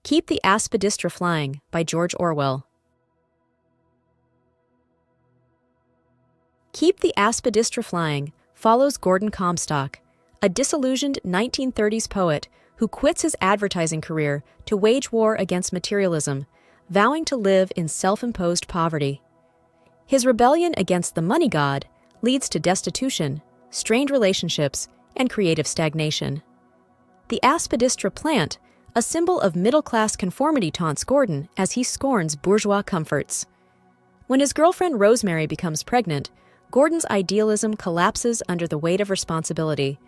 Keep the Aspidistra Flying by George Orwell. Keep the Aspidistra Flying follows Gordon Comstock, a disillusioned 1930s poet who quits his advertising career to wage war against materialism, vowing to live in self-imposed poverty. His rebellion against the money god leads to destitution, strained relationships, and creative stagnation. The Aspidistra plant, a symbol of middle-class conformity, taunts Gordon as he scorns bourgeois comforts. When his girlfriend Rosemary becomes pregnant, Gordon's idealism collapses under the weight of responsibility.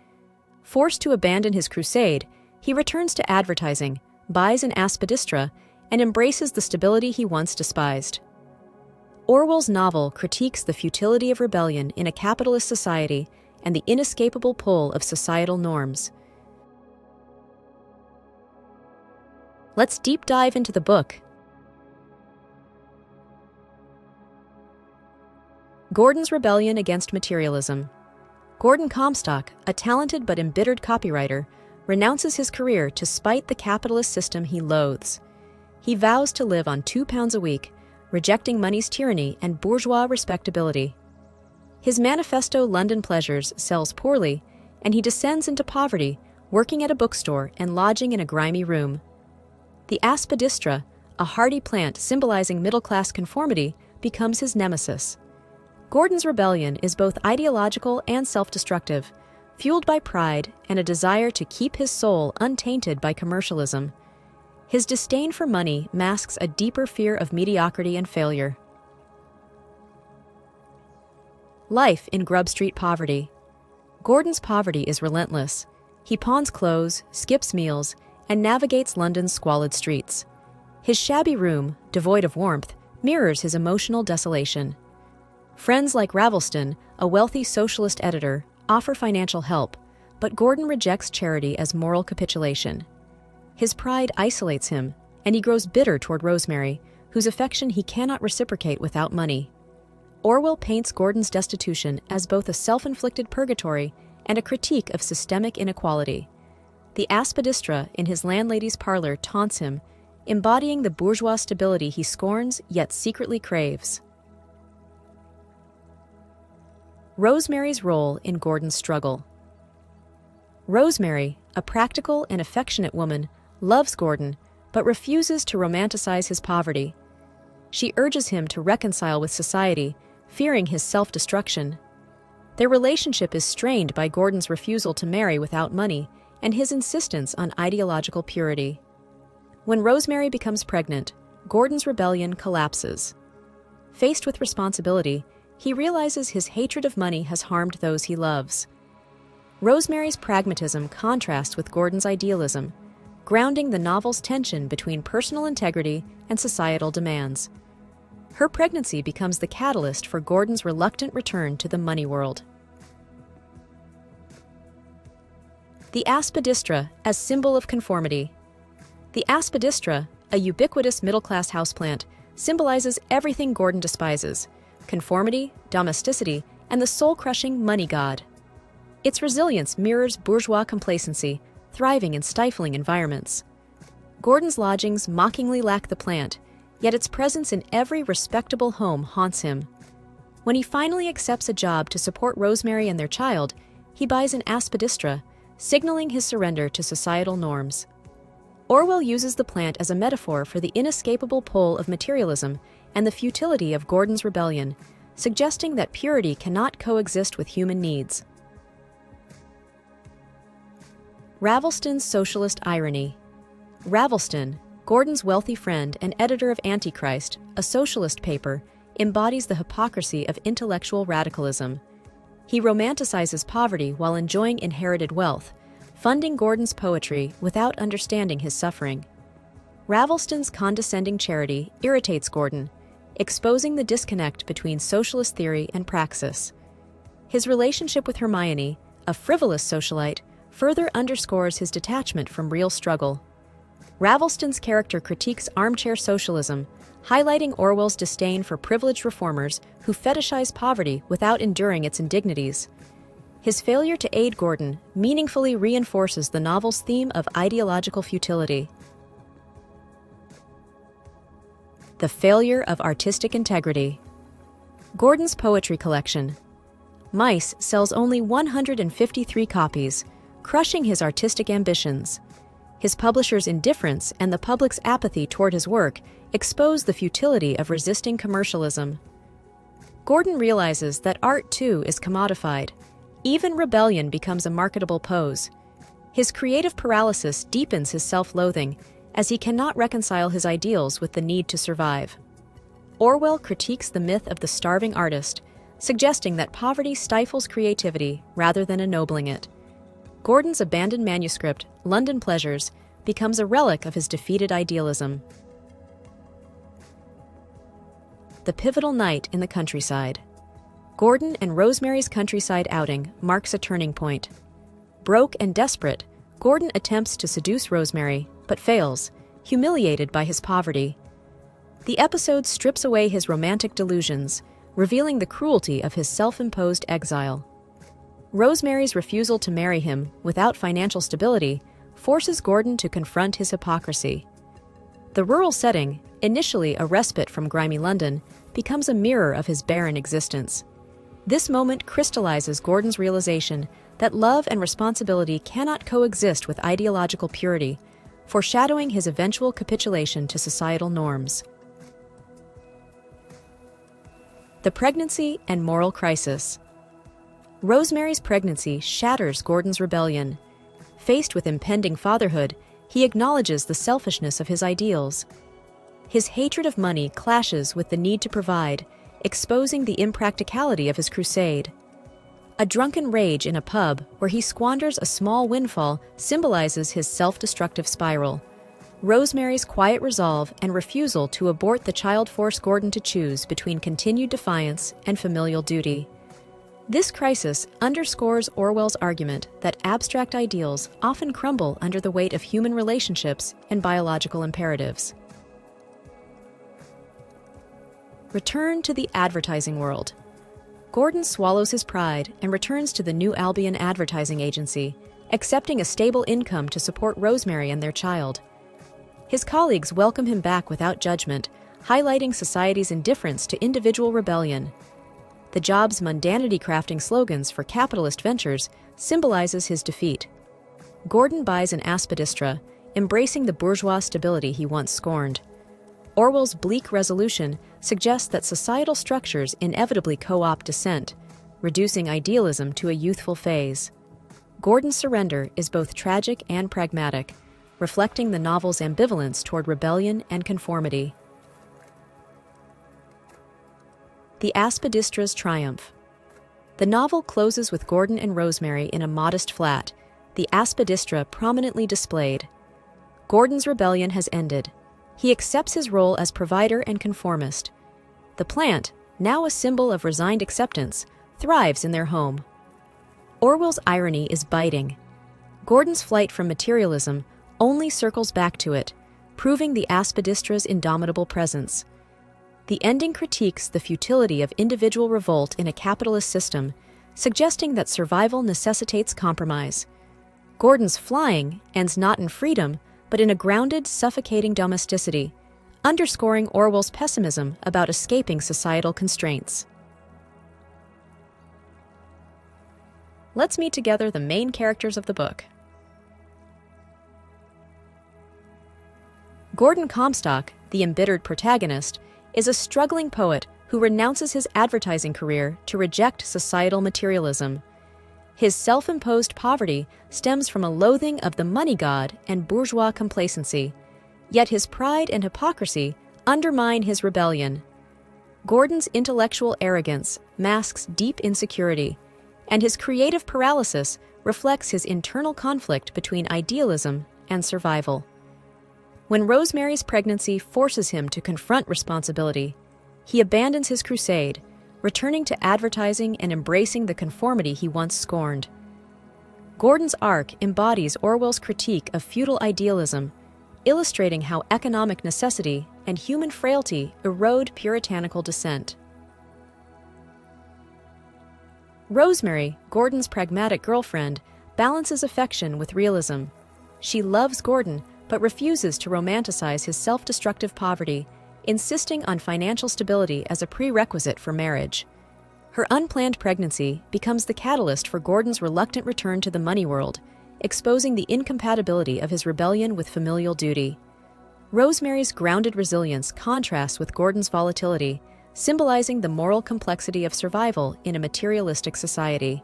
Forced to abandon his crusade, he returns to advertising, buys an Aspidistra, and embraces the stability he once despised. Orwell's novel critiques the futility of rebellion in a capitalist society and the inescapable pull of societal norms. Let's deep dive into the book. Gordon's rebellion against materialism. Gordon Comstock, a talented but embittered copywriter, renounces his career to spite the capitalist system he loathes. He vows to live on £2 a week, rejecting money's tyranny and bourgeois respectability. His manifesto London Pleasures sells poorly, and he descends into poverty, working at a bookstore and lodging in a grimy room. The Aspidistra, a hardy plant symbolizing middle-class conformity, becomes his nemesis. Gordon's rebellion is both ideological and self-destructive, fueled by pride and a desire to keep his soul untainted by commercialism. His disdain for money masks a deeper fear of mediocrity and failure. Life in Grub Street poverty. Gordon's poverty is relentless. He pawns clothes, skips meals, and navigates London's squalid streets. His shabby room, devoid of warmth, mirrors his emotional desolation. Friends like Ravelston, a wealthy socialist editor, offer financial help, but Gordon rejects charity as moral capitulation. His pride isolates him, and he grows bitter toward Rosemary, whose affection he cannot reciprocate without money. Orwell paints Gordon's destitution as both a self-inflicted purgatory and a critique of systemic inequality. The Aspidistra in his landlady's parlor taunts him, embodying the bourgeois stability he scorns yet secretly craves. Rosemary's role in Gordon's struggle. Rosemary, a practical and affectionate woman, loves Gordon, but refuses to romanticize his poverty. She urges him to reconcile with society, fearing his self-destruction. Their relationship is strained by Gordon's refusal to marry without money and his insistence on ideological purity. When Rosemary becomes pregnant, Gordon's rebellion collapses. Faced with responsibility, he realizes his hatred of money has harmed those he loves. Rosemary's pragmatism contrasts with Gordon's idealism, grounding the novel's tension between personal integrity and societal demands. Her pregnancy becomes the catalyst for Gordon's reluctant return to the money world. The Aspidistra as symbol of conformity. The Aspidistra, a ubiquitous middle-class houseplant, symbolizes everything Gordon despises: conformity, domesticity, and the soul-crushing money god. Its resilience mirrors bourgeois complacency, thriving in stifling environments. Gordon's lodgings mockingly lack the plant, yet its presence in every respectable home haunts him. When he finally accepts a job to support Rosemary and their child, he buys an Aspidistra, signaling his surrender to societal norms. Orwell uses the plant as a metaphor for the inescapable pull of materialism and the futility of Gordon's rebellion, suggesting that purity cannot coexist with human needs. Ravelston's socialist irony. Ravelston, Gordon's wealthy friend and editor of Antichrist, a socialist paper, embodies the hypocrisy of intellectual radicalism. He romanticizes poverty while enjoying inherited wealth, funding Gordon's poetry without understanding his suffering. Ravelston's condescending charity irritates Gordon, exposing the disconnect between socialist theory and praxis. His relationship with Hermione, a frivolous socialite, further underscores his detachment from real struggle. Ravelston's character critiques armchair socialism, highlighting Orwell's disdain for privileged reformers who fetishize poverty without enduring its indignities. His failure to aid Gordon meaningfully reinforces the novel's theme of ideological futility. The failure of artistic integrity. Gordon's poetry collection. Mice sells only 153 copies, crushing his artistic ambitions. His publisher's indifference and the public's apathy toward his work expose the futility of resisting commercialism. Gordon realizes that art, too, is commodified. Even rebellion becomes a marketable pose. His creative paralysis deepens his self-loathing, as he cannot reconcile his ideals with the need to survive. Orwell critiques the myth of the starving artist, suggesting that poverty stifles creativity rather than ennobling it. Gordon's abandoned manuscript, London Pleasures, becomes a relic of his defeated idealism. The pivotal night in the countryside. Gordon and Rosemary's countryside outing marks a turning point. Broke and desperate, Gordon attempts to seduce Rosemary, but fails, humiliated by his poverty. The episode strips away his romantic delusions, revealing the cruelty of his self-imposed exile. Rosemary's refusal to marry him without financial stability forces Gordon to confront his hypocrisy. The rural setting, initially a respite from grimy London, becomes a mirror of his barren existence. This moment crystallizes Gordon's realization that love and responsibility cannot coexist with ideological purity, foreshadowing his eventual capitulation to societal norms. The pregnancy and moral crisis. Rosemary's pregnancy shatters Gordon's rebellion. Faced with impending fatherhood, he acknowledges the selfishness of his ideals. His hatred of money clashes with the need to provide, exposing the impracticality of his crusade. A drunken rage in a pub where he squanders a small windfall symbolizes his self-destructive spiral. Rosemary's quiet resolve and refusal to abort the child force Gordon to choose between continued defiance and familial duty. This crisis underscores Orwell's argument that abstract ideals often crumble under the weight of human relationships and biological imperatives. Return to the advertising world. Gordon swallows his pride and returns to the New Albion advertising agency, accepting a stable income to support Rosemary and their child. His colleagues welcome him back without judgment, highlighting society's indifference to individual rebellion. The job's mundanity-crafting slogans for capitalist ventures symbolizes his defeat. Gordon buys an Aspidistra, embracing the bourgeois stability he once scorned. Orwell's bleak resolution suggests that societal structures inevitably co-opt dissent, reducing idealism to a youthful phase. Gordon's surrender is both tragic and pragmatic, reflecting the novel's ambivalence toward rebellion and conformity. The Aspidistra's triumph. The novel closes with Gordon and Rosemary in a modest flat, the Aspidistra prominently displayed. Gordon's rebellion has ended. He accepts his role as provider and conformist. The plant, now a symbol of resigned acceptance, thrives in their home. Orwell's irony is biting. Gordon's flight from materialism only circles back to it, proving the Aspidistra's indomitable presence. The ending critiques the futility of individual revolt in a capitalist system, suggesting that survival necessitates compromise. Gordon's flying ends not in freedom, but in a grounded, suffocating domesticity, underscoring Orwell's pessimism about escaping societal constraints. Let's meet together the main characters of the book. Gordon Comstock, the embittered protagonist, is a struggling poet who renounces his advertising career to reject societal materialism. His self-imposed poverty stems from a loathing of the money god and bourgeois complacency, yet his pride and hypocrisy undermine his rebellion. Gordon's intellectual arrogance masks deep insecurity, and his creative paralysis reflects his internal conflict between idealism and survival. When Rosemary's pregnancy forces him to confront responsibility, he abandons his crusade, returning to advertising and embracing the conformity he once scorned. Gordon's arc embodies Orwell's critique of feudal idealism, illustrating how economic necessity and human frailty erode puritanical dissent. Rosemary, Gordon's pragmatic girlfriend, balances affection with realism. She loves Gordon, but refuses to romanticize his self-destructive poverty, insisting on financial stability as a prerequisite for marriage. Her unplanned pregnancy becomes the catalyst for Gordon's reluctant return to the money world, exposing the incompatibility of his rebellion with familial duty. Rosemary's grounded resilience contrasts with Gordon's volatility, symbolizing the moral complexity of survival in a materialistic society.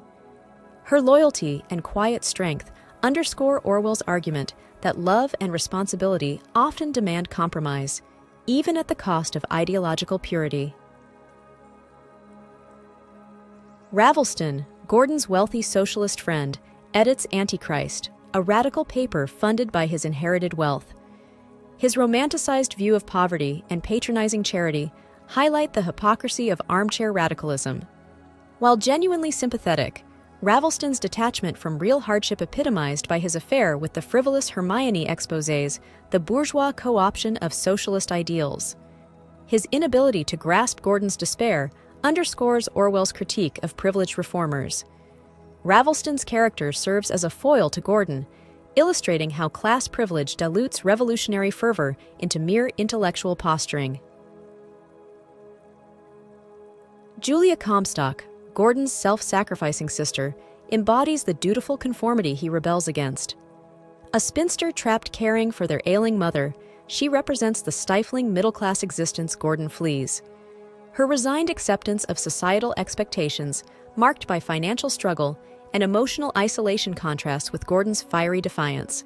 Her loyalty and quiet strength underscore Orwell's argument that love and responsibility often demand compromise, even at the cost of ideological purity. Ravelston, Gordon's wealthy socialist friend, edits Antichrist, a radical paper funded by his inherited wealth. His romanticized view of poverty and patronizing charity highlight the hypocrisy of armchair radicalism. While genuinely sympathetic, Ravelston's detachment from real hardship epitomized by his affair with the frivolous Hermione exposes the bourgeois co-option of socialist ideals. His inability to grasp Gordon's despair underscores Orwell's critique of privileged reformers. Ravelston's character serves as a foil to Gordon, illustrating how class privilege dilutes revolutionary fervor into mere intellectual posturing. Julia Comstock, Gordon's self-sacrificing sister, embodies the dutiful conformity he rebels against. A spinster trapped caring for their ailing mother, she represents the stifling middle-class existence Gordon flees. Her resigned acceptance of societal expectations, marked by financial struggle and emotional isolation, contrasts with Gordon's fiery defiance.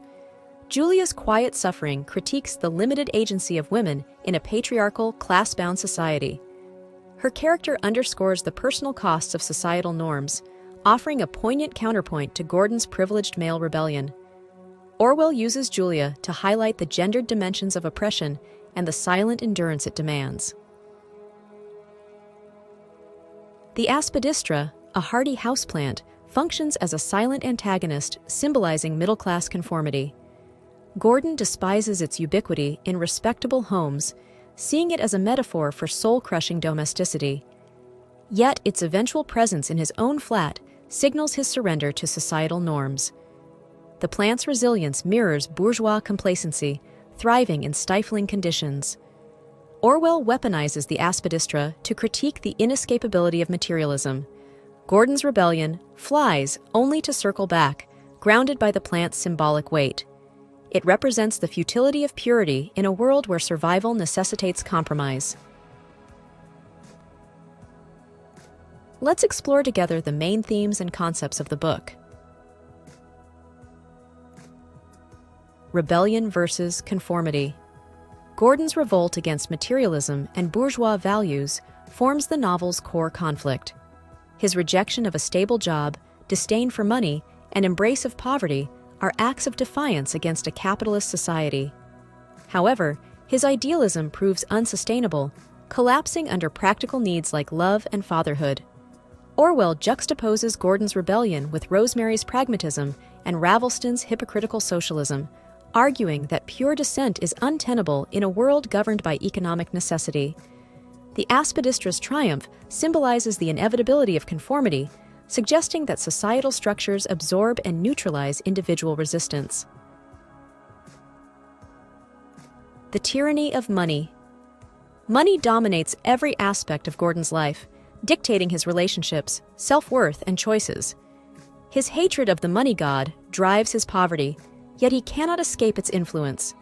Julia's quiet suffering critiques the limited agency of women in a patriarchal, class-bound society. Her character underscores the personal costs of societal norms, offering a poignant counterpoint to Gordon's privileged male rebellion. Orwell uses Julia to highlight the gendered dimensions of oppression and the silent endurance it demands. The Aspidistra, a hardy houseplant, functions as a silent antagonist symbolizing middle-class conformity. Gordon despises its ubiquity in respectable homes, seeing it as a metaphor for soul-crushing domesticity. Yet its eventual presence in his own flat signals his surrender to societal norms. The plant's resilience mirrors bourgeois complacency, thriving in stifling conditions. Orwell weaponizes the Aspidistra to critique the inescapability of materialism. Gordon's rebellion flies only to circle back, grounded by the plant's symbolic weight. It represents the futility of purity in a world where survival necessitates compromise. Let's explore together the main themes and concepts of the book. Rebellion versus conformity. Gordon's revolt against materialism and bourgeois values forms the novel's core conflict. His rejection of a stable job, disdain for money, and embrace of poverty are acts of defiance against a capitalist society. However, his idealism proves unsustainable, collapsing under practical needs like love and fatherhood. Orwell juxtaposes Gordon's rebellion with Rosemary's pragmatism and Ravelston's hypocritical socialism, arguing that pure dissent is untenable in a world governed by economic necessity. The Aspidistra's triumph symbolizes the inevitability of conformity, suggesting that societal structures absorb and neutralize individual resistance. The tyranny of money. Money dominates every aspect of Gordon's life, dictating his relationships, self-worth, and choices. His hatred of the money god drives his poverty, yet he cannot escape its influence.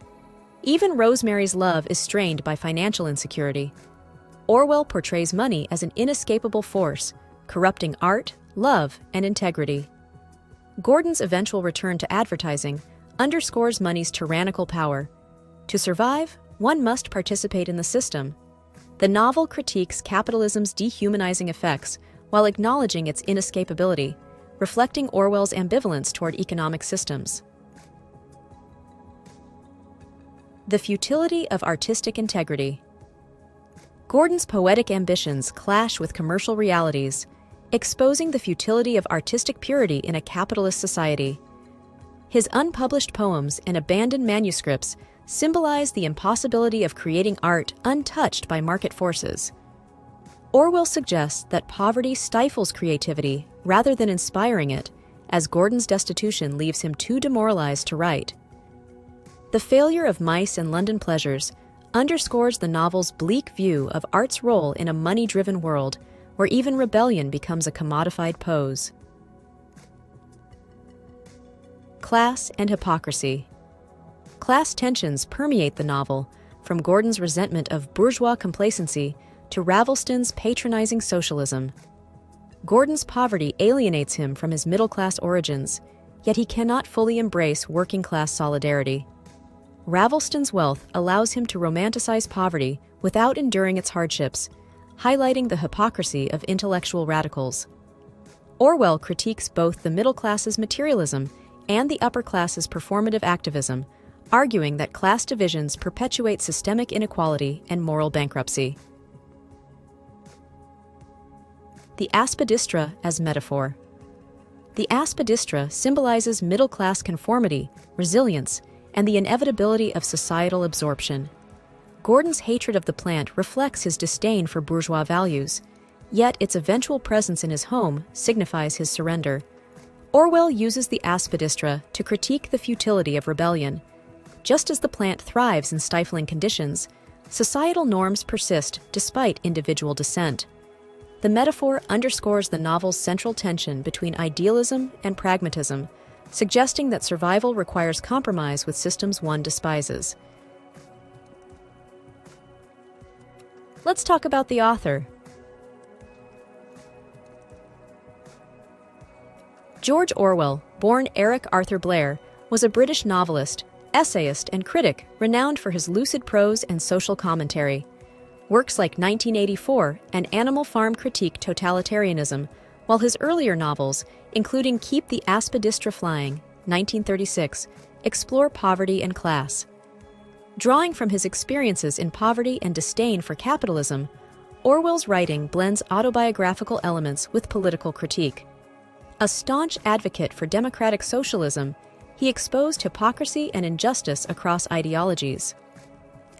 Even Rosemary's love is strained by financial insecurity. Orwell portrays money as an inescapable force, corrupting art, love, and integrity. Gordon's eventual return to advertising underscores money's tyrannical power. To survive, one must participate in the system. The novel critiques capitalism's dehumanizing effects while acknowledging its inescapability, reflecting Orwell's ambivalence toward economic systems. The futility of artistic integrity. Gordon's poetic ambitions clash with commercial realities, exposing the futility of artistic purity in a capitalist society. His unpublished poems and abandoned manuscripts symbolize the impossibility of creating art untouched by market forces. Orwell suggests that poverty stifles creativity rather than inspiring it, as Gordon's destitution leaves him too demoralized to write. The failure of Mice and London Pleasures underscores the novel's bleak view of art's role in a money-driven world where even rebellion becomes a commodified pose. Class and hypocrisy. Class tensions permeate the novel, from Gordon's resentment of bourgeois complacency to Ravelston's patronizing socialism. Gordon's poverty alienates him from his middle-class origins, yet he cannot fully embrace working-class solidarity. Ravelston's wealth allows him to romanticize poverty without enduring its hardships, highlighting the hypocrisy of intellectual radicals. Orwell critiques both the middle class's materialism and the upper class's performative activism, arguing that class divisions perpetuate systemic inequality and moral bankruptcy. The Aspidistra as metaphor. The Aspidistra symbolizes middle-class conformity, resilience, and the inevitability of societal absorption. Gordon's hatred of the plant reflects his disdain for bourgeois values, yet its eventual presence in his home signifies his surrender. Orwell uses the Aspidistra to critique the futility of rebellion. Just as the plant thrives in stifling conditions, societal norms persist despite individual dissent. The metaphor underscores the novel's central tension between idealism and pragmatism, suggesting that survival requires compromise with systems one despises. Let's talk about the author. George Orwell, born Eric Arthur Blair, was a British novelist, essayist, and critic renowned for his lucid prose and social commentary. Works like 1984 and Animal Farm critique totalitarianism, while his earlier novels, including Keep the Aspidistra Flying, 1936, explore poverty and class. Drawing from his experiences in poverty and disdain for capitalism, Orwell's writing blends autobiographical elements with political critique. A staunch advocate for democratic socialism, he exposed hypocrisy and injustice across ideologies.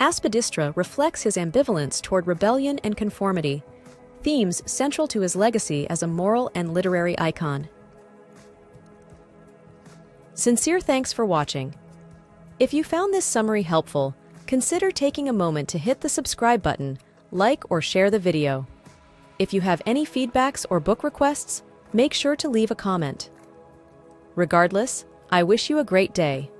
Aspidistra reflects his ambivalence toward rebellion and conformity, themes central to his legacy as a moral and literary icon. Sincere thanks for watching. If you found this summary helpful, consider taking a moment to hit the subscribe button, like or share the video. If you have any feedbacks or book requests, make sure to leave a comment. Regardless, I wish you a great day.